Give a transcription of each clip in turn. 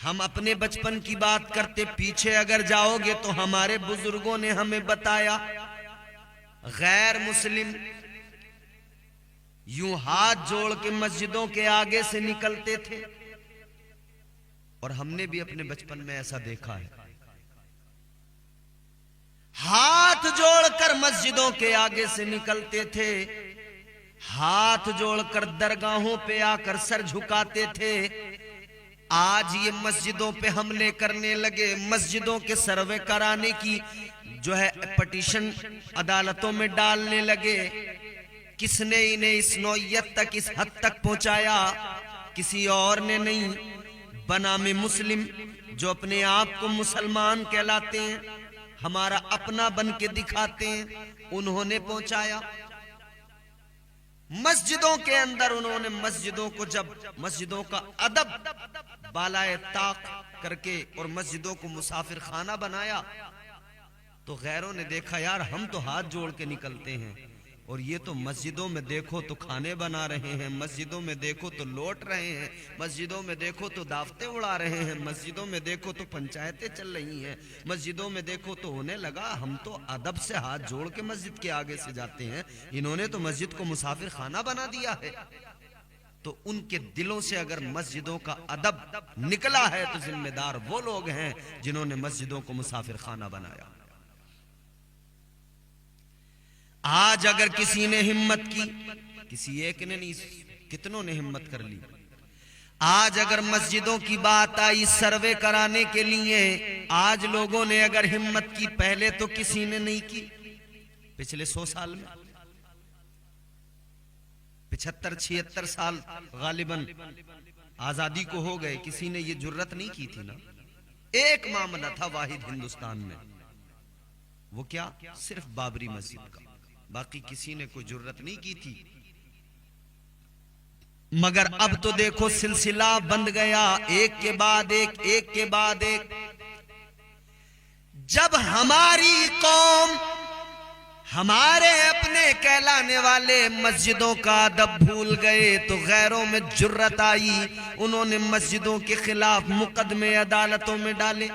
ہم اپنے بچپن کی بات کرتے، پیچھے اگر جاؤ گے تو ہمارے بزرگوں نے ہمیں بتایا غیر مسلم یوں ہاتھ جوڑ کے مسجدوں کے آگے سے نکلتے تھے، اور ہم نے بھی اپنے بچپن میں ایسا دیکھا ہے، ہاتھ جوڑ کر مسجدوں کے آگے سے نکلتے تھے، ہاتھ جوڑ کر درگاہوں پہ آ کر سر جھکاتے تھے۔ آج یہ مسجدوں پہ حملے کرنے لگے، مسجدوں کے سروے کرانے کی جو ہے پٹیشن عدالتوں میں ڈالنے لگے۔ کس نے انہیں اس نوعیت تک، اس حد تک پہنچایا؟ کسی اور نے نہیں، بنام مسلم جو اپنے آپ کو مسلمان کہلاتے ہیں، ہمارا اپنا بن کے دکھاتے ہیں، انہوں نے پہنچایا۔ مسجدوں کے اندر انہوں نے مسجدوں کو، جب مسجدوں کا ادب بالائے طاق کر کے اور مسجدوں کو مسافر خانہ بنایا، تو غیروں نے دیکھا یار ہم تو ہاتھ جوڑ کے نکلتے ہیں، اور یہ تو مسجدوں میں دیکھو تو کھانے بنا رہے ہیں، مسجدوں میں دیکھو تو لوٹ رہے ہیں، مسجدوں میں دیکھو تو دعوتیں اڑا رہے ہیں، مسجدوں میں دیکھو تو پنچایتیں چل رہی ہیں، مسجدوں میں دیکھو تو ہونے لگا ہم تو ادب سے ہاتھ جوڑ کے مسجد کے آگے سے جاتے ہیں، انہوں نے تو مسجد کو مسافر خانہ بنا دیا ہے۔ تو ان کے دلوں سے اگر مسجدوں کا ادب نکلا ہے تو ذمہ دار وہ لوگ ہیں جنہوں نے مسجدوں کو مسافر خانہ بنایا۔ آج اگر کسی نے ہمت کی، کسی ایک نے نہیں، کتنوں نے ہمت کر لی، آج اگر مسجدوں کی بات آئی سروے کرانے کے لیے، آج لوگوں نے اگر ہمت کی، پہلے تو کسی نے نہیں کی۔ پچھلے 100 سال میں 75-76 سال غالباً آزادی کو ہو گئے، کسی نے یہ جرت نہیں کی تھی نا۔ ایک معاملہ تھا واحد ہندوستان میں، وہ کیا؟ صرف بابری مسجد کا، باقی کسی نے کوئی جرت نہیں کی تھی۔ مگر اب تو دیکھو سلسلہ بند گیا، ایک کے بعد ایک، ایک کے بعد ایک۔ جب ہماری قوم، ہمارے اپنے کہلانے والے مسجدوں کا ادب بھول گئے تو غیروں میں جرت آئی، انہوں نے مسجدوں کے خلاف مقدمے عدالتوں میں ڈالے۔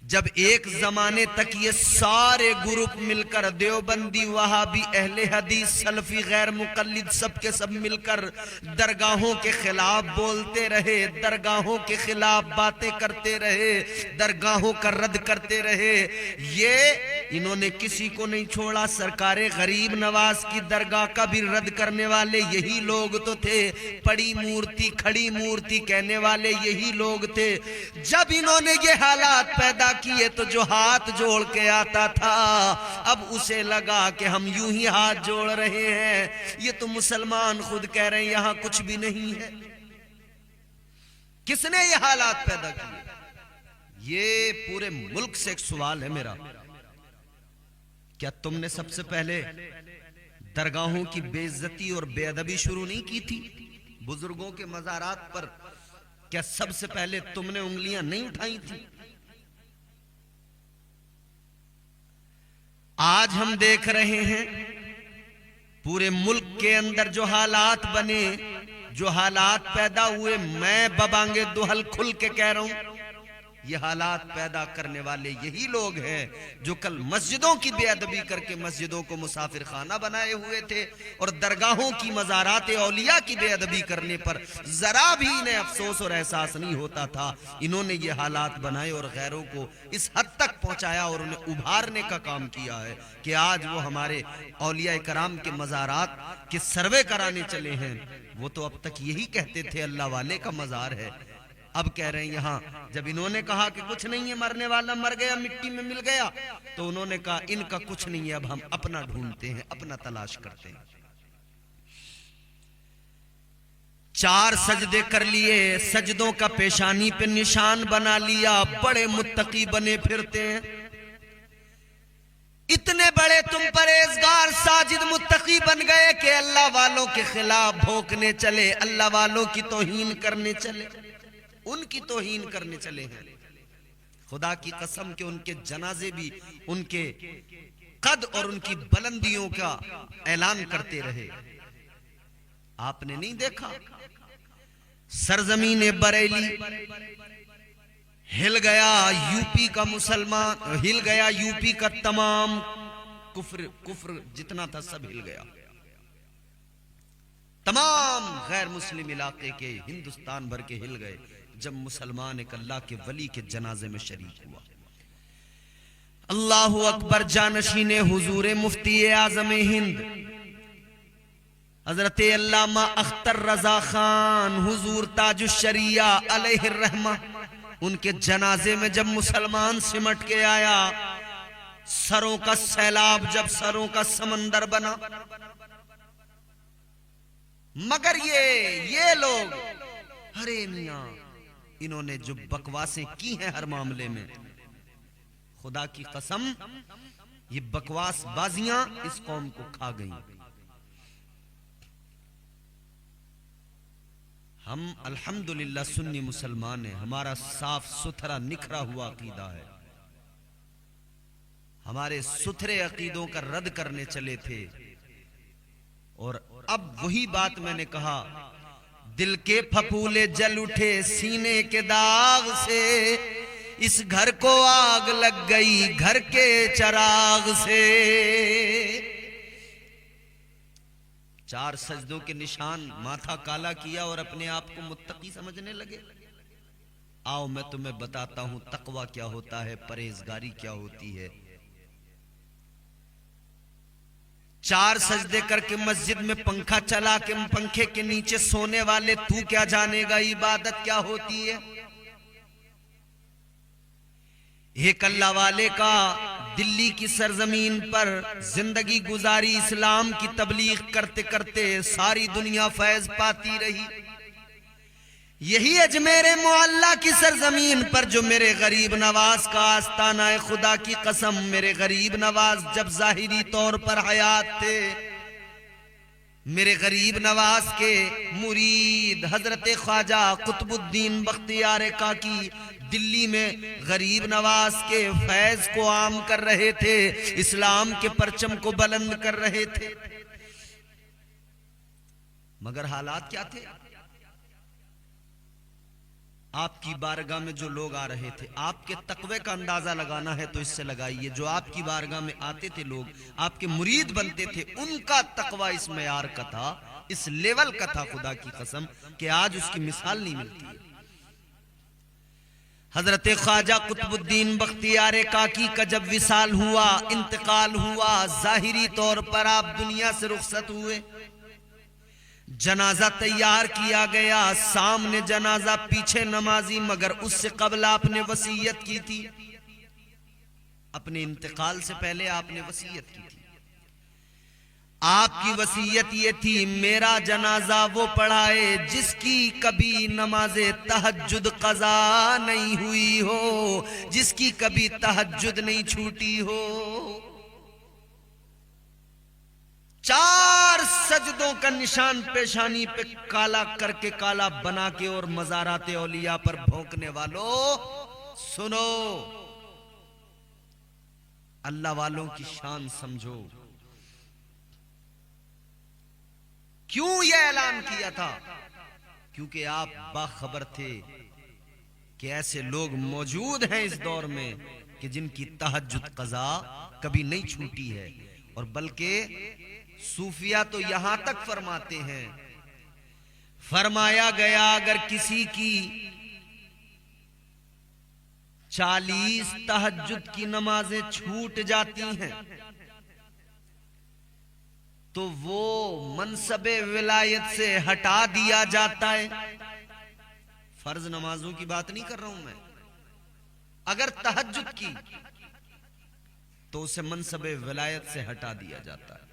جب ایک زمانے تک یہ سارے گروپ مل کر، دیوبندی، وہابی، اہل حدیث، سلفی، غیر مقلد، سب کے سب مل کر درگاہوں کے خلاف بولتے رہے، درگاہوں کے خلاف باتیں کرتے رہے، درگاہوں کا رد کرتے رہے، یہ انہوں نے کسی کو نہیں چھوڑا۔ سرکار غریب نواز کی درگاہ کا بھی رد کرنے والے یہی لوگ تو تھے، پڑی مورتی کھڑی مورتی کہنے والے یہی لوگ تھے۔ جب انہوں نے یہ حالات پیدا کیے تو جو ہاتھ جوڑ کے آتا تھا اب اسے لگا کہ ہم یوں ہی ہاتھ جوڑ رہے ہیں، یہ تو مسلمان خود کہہ رہے ہیں یہاں کچھ بھی نہیں ہے۔ کس نے یہ حالات پیدا کیے؟ یہ پورے ملک سے ایک سوال ہے میرا، کیا تم نے سب سے پہلے درگاہوں کی بے عزتی اور بے ادبی شروع نہیں کی تھی؟ بزرگوں کے مزارات پر کیا سب سے پہلے تم نے انگلیاں نہیں اٹھائی تھی؟ آج ہم دیکھ رہے ہیں پورے ملک کے اندر جو حالات بنے، جو حالات پیدا ہوئے، میں ببانگے دوحل کھل کے کہہ رہا ہوں، یہ حالات پیدا کرنے والے یہی لوگ ہیں جو کل مسجدوں کی بے ادبی کر کے مسجدوں کو مسافر خانہ بنائے ہوئے تھے، اور درگاہوں کی مزارات اولیاء کی بے ادبی کرنے پر ذرا بھی انہیں افسوس اور احساس نہیں ہوتا تھا۔ انہوں نے یہ حالات بنائے اور غیروں کو اس حد تک پہنچایا اور انہیں ابھارنے کا کام کیا ہے کہ آج وہ ہمارے اولیاء کرام کے مزارات کے سروے کرانے چلے ہیں۔ وہ تو اب تک یہی کہتے تھے اللہ والے کا مزار ہے، اب کہہ رہے ہیں یہاں، جب انہوں نے کہا کہ کچھ نہیں ہے، مرنے والا مر گیا، مٹی میں مل گیا، تو انہوں نے کہا ان کا کچھ نہیں ہے، اب ہم اپنا ڈھونڈتے ہیں، اپنا تلاش کرتے ہیں۔ 4 سجدے کر لیے، سجدوں کا پیشانی پہ نشان بنا لیا، بڑے متقی بنے پھرتے ہیں۔ اتنے بڑے تم پرہیزگار ساجد متقی بن گئے کہ اللہ والوں کے خلاف بھونکنے چلے، اللہ والوں کی توہین کرنے چلے، ان کی توہین کرنے چلے ہیں۔ خدا کی قسم کہ ان کے جنازے بھی ان کے قد اور ان کی بلندیوں کا اعلان کرتے رہے۔ آپ نے نہیں دیکھا سرزمین بریلی ہل گیا، یوپی کا مسلمان ہل گیا، یوپی کا تمام کفر جتنا تھا سب ہل گیا، تمام غیر مسلم علاقے کے ہندوستان بھر کے ہل گئے جب مسلمان ایک اللہ کے ولی کے جنازے میں شریک ہوا۔ اللہ اکبر۔ جانشین حضور مفتی اعظم ہند حضرت علامہ اختر رضا خان حضور تاج الشریعہ علیہ الرحمہ، ان کے جنازے میں جب مسلمان سمٹ کے آیا، سروں کا سیلاب جب سروں کا سمندر بنا، مگر یہ لوگ ارے میاں انہوں نے جو بکواسیں کی ہیں ہر معاملے میں، خدا کی قسم یہ بکواس بازیاں اس قوم کو کھا گئیں۔ ہم الحمدللہ سنی مسلمان ہیں، ہمارا صاف ستھرا نکھرا ہوا عقیدہ ہے، ہمارے ستھرے عقیدوں کا رد کرنے چلے تھے، اور اب وہی بات میں نے کہا، دل کے پھپھولے جل اٹھے سینے کے داغ سے، اس گھر کو آگ لگ گئی گھر کے چراغ سے۔ 4 سجدوں کے نشان، ماتھا کالا کیا اور اپنے آپ کو متقی سمجھنے لگے۔ آؤ میں تمہیں بتاتا ہوں تقویٰ کیا ہوتا ہے، پرہیزگاری کیا ہوتی ہے۔ 4 سجدے کر کے مسجد میں پنکھا چلا کے پنکھے کے نیچے سونے والے تو کیا جانے گا عبادت کیا ہوتی ہے۔ ایک اللہ والے کا دلی کی سرزمین پر زندگی گزاری، اسلام کی تبلیغ کرتے کرتے ساری دنیا فیض پاتی رہی۔ یہی اجمیر معلیٰ کی سرزمین پر جو میرے غریب نواز کا آستانہ ہے، خدا کی قسم میرے غریب نواز جب ظاہری طور پر حیات تھے، میرے غریب نواز کے مرید حضرت خواجہ قطب الدین بختیار کاکی دلی میں غریب نواز کے فیض کو عام کر رہے تھے، اسلام کے پرچم کو بلند کر رہے تھے، مگر حالات کیا تھے؟ آپ کی بارگاہ میں جو لوگ آ رہے تھے، آپ کے تقوی کا اندازہ لگانا ہے تو اس سے لگائیے، جو آپ کی بارگاہ میں آتے تھے لوگ، آپ کے مرید بنتے تھے، ان کا تقوی اس معیار کا تھا، اس لیول کا تھا، خدا کی قسم کہ آج اس کی مثال نہیں ملتی ہے۔ حضرت خواجہ قطب الدین بختیار کاکی کا جب وصال ہوا، انتقال ہوا، ظاہری طور پر آپ دنیا سے رخصت ہوئے، جنازہ تیار کیا گیا، سامنے جنازہ پیچھے نمازی، مگر اس سے قبل آپ نے وصیت کی تھی، اپنے انتقال سے پہلے آپ نے وصیت کی تھی۔ آپ کی وصیت یہ تھی، میرا جنازہ وہ پڑھائے جس کی کبھی نماز تہجد قضا نہیں ہوئی ہو، جس کی کبھی تہجد نہیں چھوٹی ہو۔ 4 سجدوں کا نشان پیشانی پہ کالا کر کے، کالا بنا کے، اور مزارات اولیاء پر بھونکنے والوں سنو، اللہ والوں کی شان سمجھو۔ کیوں یہ اعلان کیا تھا؟ کیونکہ آپ باخبر تھے کہ ایسے لوگ موجود ہیں اس دور میں کہ جن کی تہجد قضا کبھی نہیں چھوٹی ہے، اور بلکہ صوفیہ تو یہاں تک فرماتے ہیں، فرمایا گیا اگر کسی کی 40 تہجد کی نمازیں چھوٹ جاتی ہیں تو وہ منصب ولایت سے ہٹا دیا جاتا ہے۔ فرض نمازوں کی بات نہیں کر رہا ہوں میں، اگر تہجد کی تو اسے منصب ولایت سے ہٹا دیا جاتا ہے۔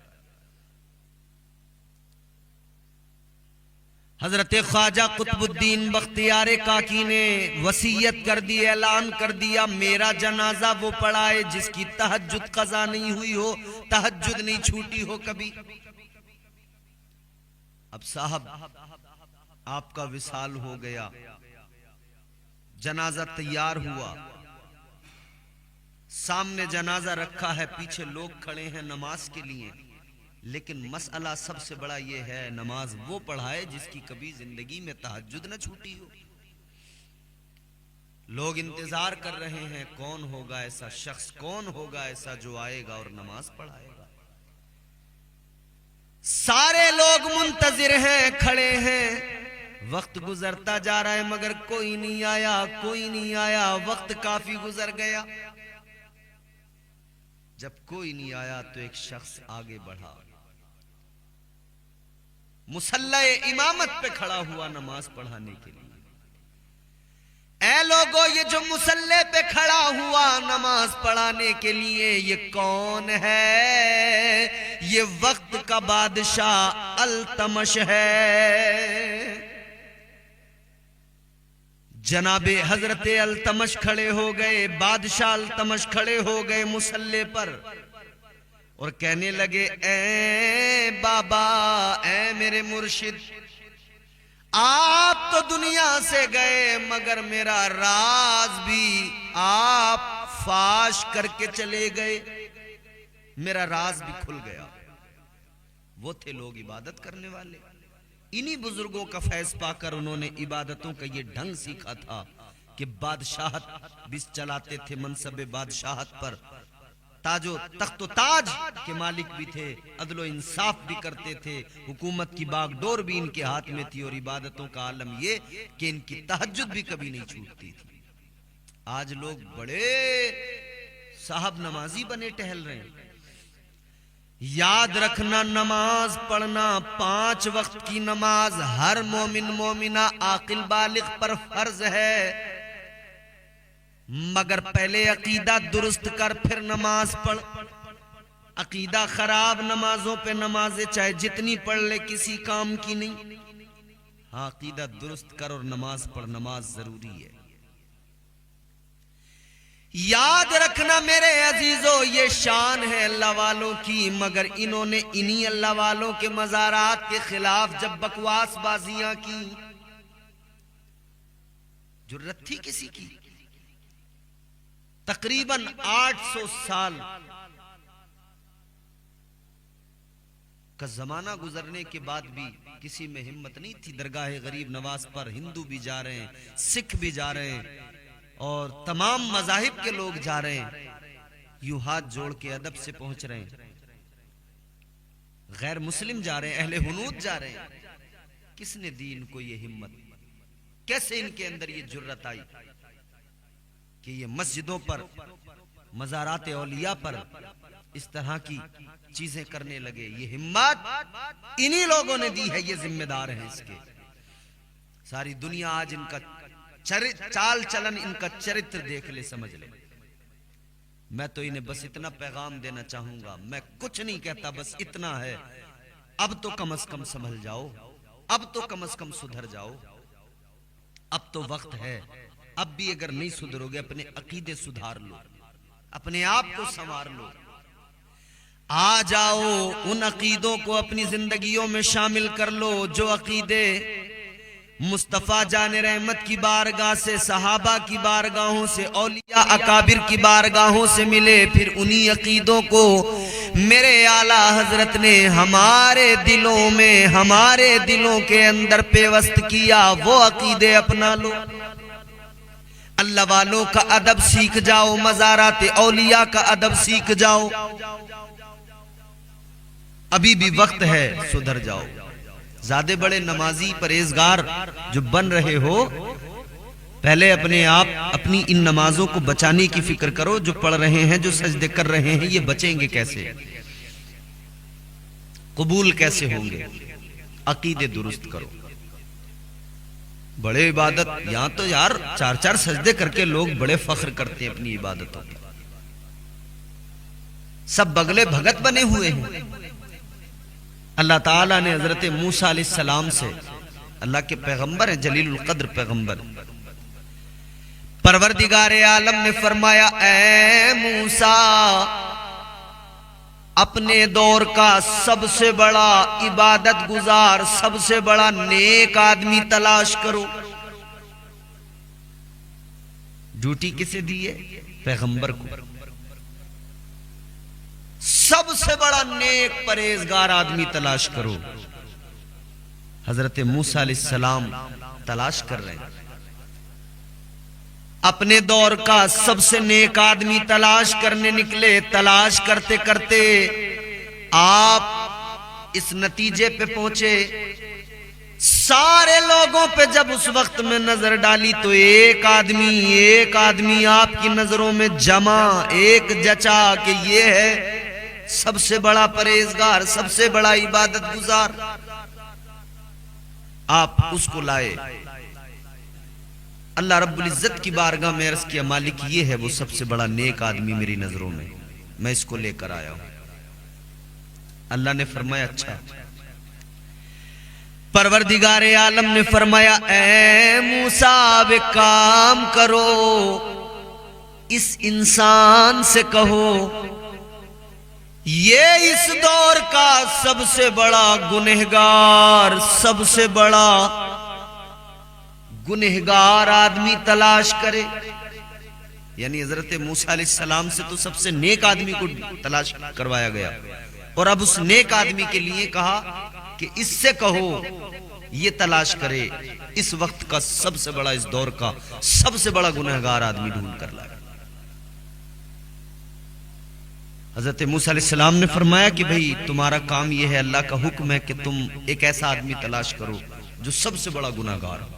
حضرت خواجہ قطب الدین بختیار کاکی نے وصیت کر دی، اعلان کر دیا، میرا جنازہ وہ پڑھائے جس کی تہجد قضا نہیں ہوئی ہو، تہجد نہیں چھوٹی ہو کبھی۔ اب صاحب آپ کا وصال ہو گیا، جنازہ تیار ہوا، سامنے جنازہ رکھا ہے، پیچھے لوگ کھڑے ہیں نماز کے لیے، لیکن مسئلہ سب سے بڑا یہ ہے، نماز وہ پڑھائے جس کی کبھی زندگی میں تہجد نہ چھوٹی ہو۔ لوگ انتظار کر رہے ہیں کون ہوگا ایسا شخص، کون ہوگا ایسا جو آئے گا اور نماز پڑھائے گا۔ سارے لوگ منتظر ہیں، کھڑے ہیں، وقت گزرتا جا رہا ہے مگر کوئی نہیں آیا، کوئی نہیں آیا۔ وقت کافی گزر گیا، جب کوئی نہیں آیا تو ایک شخص آگے بڑھا، مصلی امامت پہ کھڑا ہوا نماز پڑھانے کے لیے۔ اے لوگو، یہ جو مصلی پہ کھڑا ہوا نماز پڑھانے کے لیے، یہ کون ہے؟ یہ وقت کا بادشاہ التمش ہے۔ جناب حضرت التمش کھڑے ہو گئے، بادشاہ التمش کھڑے ہو گئے مصلی پر اور کہنے لگے، اے بابا، اے میرے مرشد، آپ تو دنیا سے گئے مگر میرا راز بھی آپ فاش کر کے چلے گئے، میرا راز بھی کھل گیا۔ وہ تھے لوگ عبادت کرنے والے، انہی بزرگوں کا فیض پا کر انہوں نے عبادتوں کا یہ ڈھنگ سیکھا تھا کہ بادشاہت بھی چلاتے تھے، منصب بادشاہت پر تاج و تخت و تاج کے مالک بھی تھے، عدل و انصاف بھی کرتے تھے، حکومت کی باغ ڈور بھی ان کے ہاتھ میں تھی، اور عبادتوں کا عالم یہ کہ ان کی تہجد بھی کبھی نہیں چھوٹتی تھی۔ آج لوگ بڑے صاحب نمازی بنے ٹہل رہے ہیں۔ یاد رکھنا، نماز پڑھنا 5 وقت کی نماز ہر مومن مومنہ عاقل بالغ پر فرض ہے، مگر پہلے عقیدہ درست کر پھر نماز پڑھ۔ عقیدہ خراب، نمازوں پہ نمازیں چاہے جتنی پڑھ لے کسی کام کی نہیں۔ ہاں، عقیدہ درست کر اور نماز پڑھ، نماز ضروری ہے۔ یاد رکھنا میرے عزیزو، یہ شان ہے اللہ والوں کی، مگر انہوں نے انہی اللہ والوں کے مزارات کے خلاف جب بکواس بازیاں کی، جرت تھی کسی کی؟ تقریباً 800 سال کا زمانہ گزرنے کے بعد بھی کسی میں ہمت نہیں تھی۔ درگاہ غریب نواز پر ہندو بھی جا رہے ہیں، سکھ بھی جا رہے ہیں، اور تمام مذاہب کے لوگ جا رہے ہیں، یوں ہاتھ جوڑ کے ادب سے پہنچ رہے ہیں۔ غیر مسلم جا رہے ہیں، اہل حنوت جا رہے ہیں۔ کس نے دی ان کو یہ ہمت؟ کیسے ان کے اندر یہ جرت آئی کہ یہ مسجدوں پر، مزارات اولیاء پر اس طرح کی چیزیں کرنے لگے؟ یہ ہمت انہی لوگوں نے دی ہے، یہ ذمہ دار ہیں اس کے۔ ساری دنیا آج ان کا چال چلن، ان کا چرتر دیکھ لے، سمجھ لے۔ میں تو انہیں بس اتنا پیغام دینا چاہوں گا، میں کچھ نہیں کہتا، بس اتنا ہے، اب تو کم از کم سنبھل جاؤ، اب تو کم از کم سدھر جاؤ، اب تو وقت ہے۔ اب بھی اگر نہیں سدھرو گے، اپنے عقیدے سدھار لو، اپنے آپ کو سنوار لو، آ جاؤ ان عقیدوں کو اپنی زندگیوں میں شامل کر لو جو عقیدے مصطفیٰ جان رحمت کی بارگاہ سے، صحابہ کی بارگاہوں سے، اولیاء اکابر کی بارگاہوں سے ملے۔ پھر انہی عقیدوں کو میرے اعلیٰ حضرت نے ہمارے دلوں میں، ہمارے دلوں کے اندر پیوست کیا، وہ عقیدے اپنا لو۔ اللہ والوں کا ادب سیکھ جاؤ، مزارات اولیاء کا ادب سیکھ جاؤ، ابھی بھی وقت ہے، سدھر جاؤ۔ زیادہ بڑے نمازی پرہیزگار جو بن رہے ہو، پہلے اپنے آپ اپنی ان نمازوں کو بچانے کی فکر کرو۔ جو پڑھ رہے ہیں، جو سجدے کر رہے ہیں، یہ بچیں گے کیسے؟ قبول کیسے ہوں گے؟ عقیدے درست کرو۔ بڑے عبادت، یہاں تو یار 4 سجدے کر کے لوگ بڑے فخر کرتے ہیں اپنی عبادتوں پر، سب بگلے بھگت بنے ہوئے ہیں۔ اللہ تعالیٰ نے حضرت موسیٰ علیہ السلام سے، اللہ کے پیغمبر ہیں، جلیل القدر پیغمبر، پروردگار عالم نے فرمایا، اے موسیٰ، اپنے دور کا سب سے بڑا عبادت گزار، سب سے بڑا نیک آدمی تلاش کرو۔ ڈیوٹی کسے دی ہے؟ پیغمبر کو۔ سب سے بڑا نیک پرہیزگار آدمی تلاش کرو. حضرت موسیٰ علیہ السلام تلاش کر رہے ہیں اپنے دور کا سب سے نیک آدمی تلاش کرنے نکلے. تلاش کرتے کرتے آپ اس نتیجے پہ پہنچے. سارے لوگوں پہ جب اس وقت میں نظر ڈالی تو ایک آدمی آپ کی نظروں میں جمع، ایک جچا کہ یہ ہے سب سے بڑا پرہیزگار، سب سے بڑا عبادت گزار. آپ اس کو لائے. اللہ رب العزت کی بارگاہ میں عرض کیا مالک یہ ہے وہ سب سے بڑا نیک آدمی میری نظروں میں اس کو لے کر آیا ہوں. اللہ نے فرمایا اچھا. پروردگار عالم نے فرمایا اے موسیٰ اب ایک کام کرو، اس انسان سے کہو یہ اس دور کا سب سے بڑا گنہگار، سب سے بڑا گنہگار آدمی تلاش کرے. یعنی حضرت موسیٰ علیہ السلام سے تو سب سے نیک آدمی کو تلاش کروایا گیا، اور اب اس نیک آدمی کے لیے کہا کہ اس سے کہو یہ تلاش کرے اس وقت کا سب سے بڑا، اس دور کا سب سے بڑا گنہگار آدمی ڈھونڈ کر لائے. حضرت موسیٰ علیہ السلام نے فرمایا کہ بھئی تمہارا کام یہ ہے، اللہ کا حکم ہے کہ تم ایک ایسا آدمی تلاش کرو جو سب سے بڑا گنہگار ہو.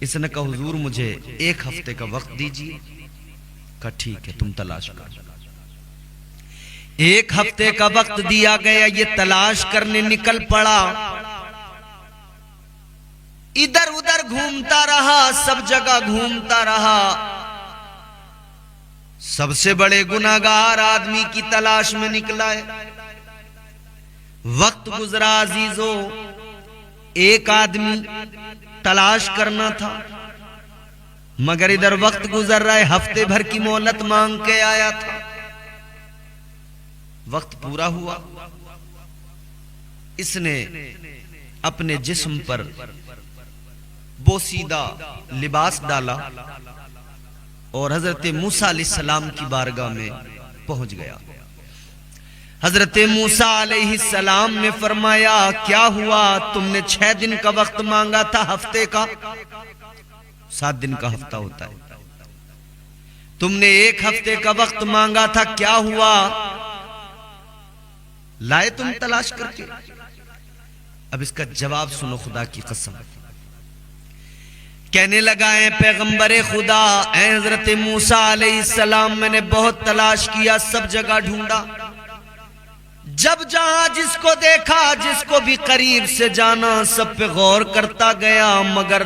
اس نے کہا حضور مجھے 1 ہفتے کا وقت دیجیے. کہا ٹھیک ہے تم تلاش کرو. 1 ہفتے کا وقت دیا گیا. یہ تلاش کرنے نکل پڑا. ادھر ادھر گھومتا رہا، سب جگہ گھومتا رہا. سب سے بڑے گنہگار آدمی کی تلاش میں نکلا ہے. وقت گزرا عزیزو. ایک آدمی تلاش کرنا تھا مگر ادھر وقت گزر رہا ہے. ہفتے بھر کی مہلت مانگ کے آیا تھا. وقت پورا ہوا. اس نے اپنے جسم پر بوسیدہ لباس ڈالا اور حضرت موسیٰ علیہ السلام کی بارگاہ میں پہنچ گیا. حضرت موسیٰ علیہ السلام نے فرمایا کیا ہوا؟ تم نے 6 دن کا وقت مانگا تھا، ہفتے کا 7 دن کا ہفتہ ہوتا ہے. تم نے 1 ہفتے کا وقت مانگا تھا، کیا ہوا؟ لائے تم تلاش کر کے؟ اب اس کا جواب سنو خدا کی قسم. کہنے لگا اے پیغمبر خدا، اے حضرت موسیٰ علیہ السلام، میں نے بہت تلاش کیا، سب جگہ ڈھونڈا. جب جہاں جس کو دیکھا، جس کو بھی قریب سے جانا، سب پہ غور کرتا گیا، مگر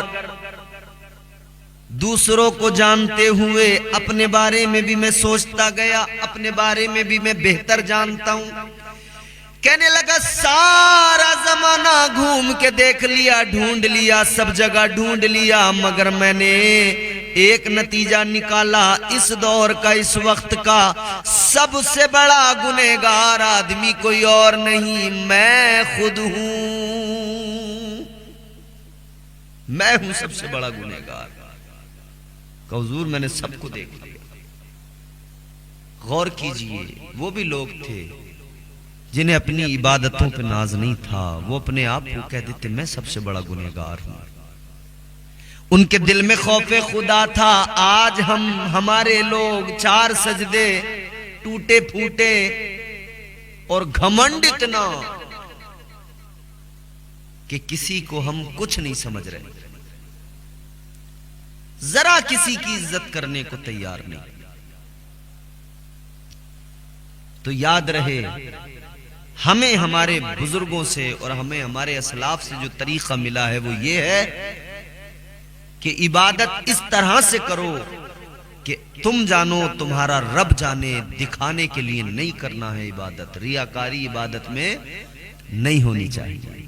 دوسروں کو جانتے ہوئے اپنے بارے میں بھی میں سوچتا گیا، اپنے بارے میں بھی میں بہتر جانتا ہوں. کہنے لگا سارا زمانہ گھوم کے دیکھ لیا، ڈھونڈ لیا، سب جگہ ڈھونڈ لیا، مگر میں نے ایک نتیجہ نکالا. اس دور کا، اس وقت کا سب سے بڑا گنہگار آدمی کوئی اور نہیں، میں خود ہوں. میں ہوں سب سے بڑا گنہگار. کہ حضور میں نے سب کو دیکھ لیا. غور کیجئے، وہ بھی لوگ تھے جنہیں اپنی عبادتوں پہ ناز نہیں تھا. وہ اپنے آپ کو کہہ دیتے میں سب سے بڑا گنہگار ہوں. ان کے دل میں خوف خدا تھا. آج ہمارے لوگ 4 سجدے ٹوٹے پھوٹے اور گھمنڈ اتنا کہ کسی کو ہم کچھ نہیں سمجھ رہے، ذرا کسی کی عزت کرنے کو تیار نہیں. تو یاد رہے ہمیں ہمارے بزرگوں سے اور ہمیں ہمارے اسلاف سے جو طریقہ ملا ہے وہ یہ ہے کہ عبادت اس طرح سے کرو کہ تم جانو تمہارا رب جانے. دکھانے کے لیے نہیں کرنا ہے عبادت. ریاکاری عبادت میں نہیں ہونی چاہیے.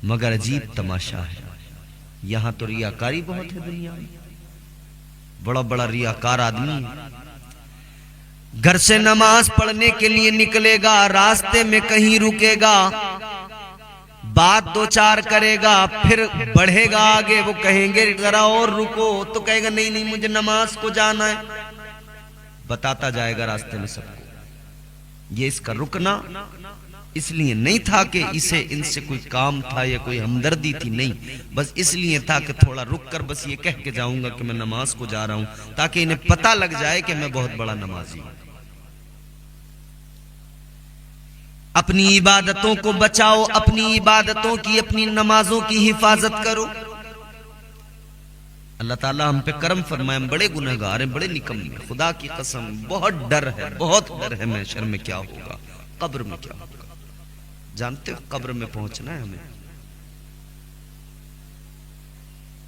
مگر عجیب تماشا ہے، یہاں تو ریاکاری بہت ہے دنیا میں. بڑا بڑا ریاکار آدمی گھر سے نماز پڑھنے کے لیے نکلے گا، راستے میں کہیں رکے گا، بات 2-4 کرے گا، پھر بڑھے گا آگے. وہ کہیں گے ذرا اور رکو، تو کہے گا نہیں مجھے نماز کو جانا ہے. بتاتا جائے گا راستے میں سب کو۔ یہ اس کا رکنا اس لیے نہیں تھا کہ اسے ان سے کوئی کام تھا یا کوئی ہمدردی تھی، نہیں، بس اس لیے تھا کہ تھوڑا رک کر بس یہ کہہ کے جاؤں گا کہ میں نماز کو جا رہا ہوں، تاکہ انہیں پتہ لگ جائے کہ میں بہت بڑا نمازی ہوں۔ اپنی عبادتوں کو بچاؤ، اپنی عبادتوں کی، اپنی نمازوں کی حفاظت کرو۔ اللہ تعالیٰ ہم پہ کرم فرمائے، ہم بڑے گنہگار ہیں، بڑے نکم ہیں، خدا کی قسم بہت ڈر ہے، بہت ڈر ہے محشر میں کیا ہوگا، قبر میں کیا ہوگا۔ جانتے ہو قبر میں پہنچنا ہے ہمیں،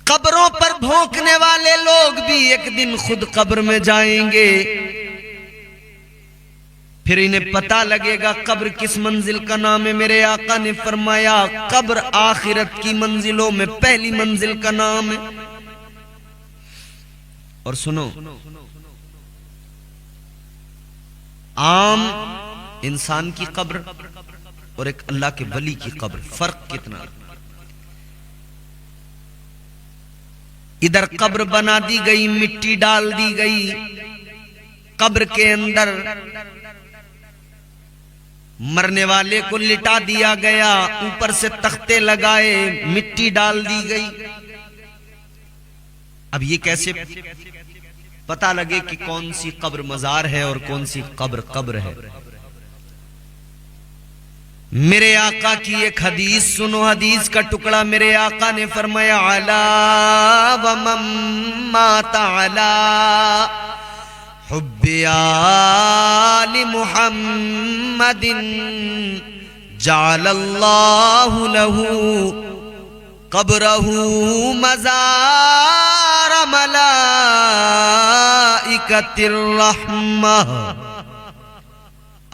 قبروں پر بھونکنے والے لوگ بھی ایک دن خود قبر میں جائیں گے، پھر انہیں پتہ لگے گا قبر کس منزل کا نام ہے۔ میرے آقا نے فرمایا قبر آخرت کی منزلوں میں پہلی منزل کا نام ہے۔ اور سنو، عام انسان کی قبر اور ایک اللہ کے ولی کی قبر، فرق کتنا؟ ادھر قبر بنا دی گئی، مٹی ڈال دی گئی، قبر کے اندر مرنے والے کو لٹا دیا گیا، اوپر سے تختے لگائے، مٹی ڈال دی گئی۔ اب یہ کیسے پتہ لگے کہ کون سی قبر مزار ہے اور کون سی قبر قبر ہے؟ میرے آقا کی ایک حدیث سنو، حدیث کا ٹکڑا۔ میرے آقا نے فرمایا علا ومن مات علا حب آل محمد جعل اللہ لہ قبرہ مزار ملائکۃ الرحمہ۔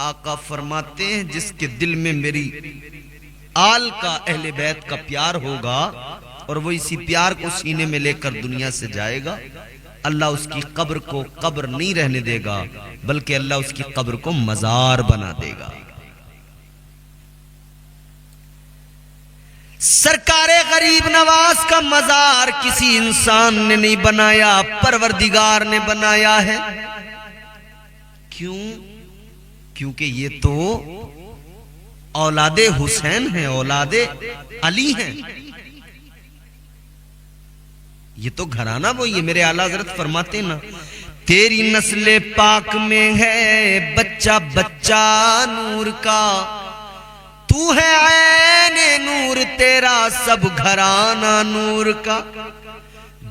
آقا فرماتے ہیں جس کے دل میں میری آل کا، اہل بیت کا پیار ہوگا اور وہ اسی پیار کو سینے میں لے کر دنیا سے جائے گا، اللہ اس کی قبر کو قبر نہیں رہنے دے گا، بلکہ اللہ اس کی قبر کو مزار بنا دے گا۔ سرکار غریب نواز کا مزار کسی انسان نے نہیں بنایا، پروردگار نے بنایا ہے۔ کیوں؟ کیونکہ یہ تو اولاد حسین ہیں، اولاد علی ہیں، یہ تو گھرانہ وہی ہے۔ میرے اعلیٰ حضرت فرماتے نا تیری نسل پاک میں ہے بچہ بچہ نور کا، تو ہے عین نور تیرا سب گھرانہ نور کا۔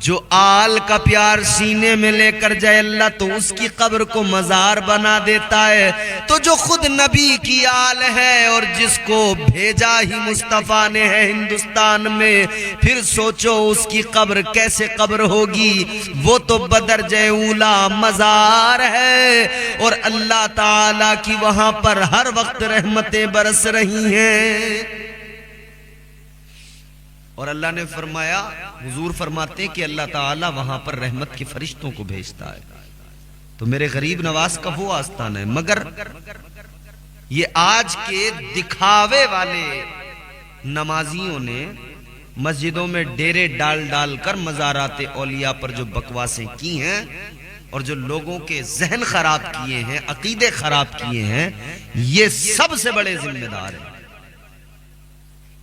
جو آل کا پیار سینے میں لے کر جائے اللہ تو اس کی قبر کو مزار بنا دیتا ہے۔ تو جو خود نبی کی آل ہے اور جس کو بھیجا ہی مصطفیٰ نے ہے ہندوستان میں، پھر سوچو اس کی قبر کیسے قبر ہوگی۔ وہ تو بدرجہ اولا مزار ہے اور اللہ تعالیٰ کی وہاں پر ہر وقت رحمتیں برس رہی ہیں۔ اور اللہ نے فرمایا، حضور فرماتے ہیں کہ اللہ تعالیٰ وہاں پر رحمت کے فرشتوں کو بھیجتا ہے۔ تو میرے غریب نواز کا وہ آستان ہے، مگر یہ آج کے دکھاوے والے نمازیوں نے مسجدوں میں ڈیرے ڈال ڈال کر مزارات اولیاء پر جو بکواسیں کی ہیں اور جو لوگوں کے ذہن خراب کیے ہیں، عقیدے خراب کیے ہیں، یہ سب سے بڑے ذمہ دار ہیں۔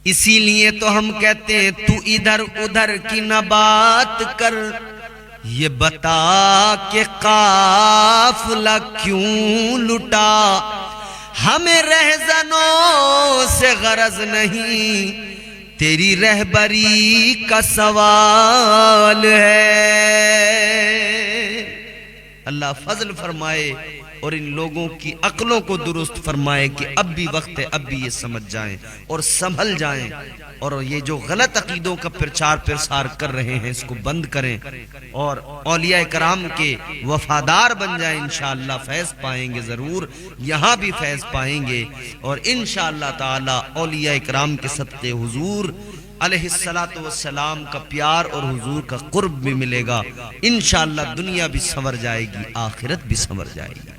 اسی لیے تو ہم کہتے ہیں تو ادھر ادھر کی نہ بات کر، یہ بتا کہ قافلہ کیوں لٹا۔ ہمیں رہزنوں سے غرض نہیں، تیری رہبری کا سوال ہے۔ اللہ فضل فرمائے اور ان لوگوں کی عقلوں کو درست فرمائے کہ اب بھی وقت ہے، اب بھی یہ سمجھ جائیں اور سنبھل جائیں، اور یہ جو غلط عقیدوں کا پرچار پرسار کر رہے ہیں اس کو بند کریں اور اولیاء کرام کے وفادار بن جائیں۔ انشاءاللہ فیض پائیں گے، ضرور یہاں بھی فیض پائیں گے، اور انشاءاللہ تعالی اولیاء کرام کے صدقے حضور علیہ السلام کا پیار اور حضور کا قرب بھی ملے گا۔ انشاءاللہ دنیا بھی سنور جائے گی، آخرت بھی سنور جائے گی۔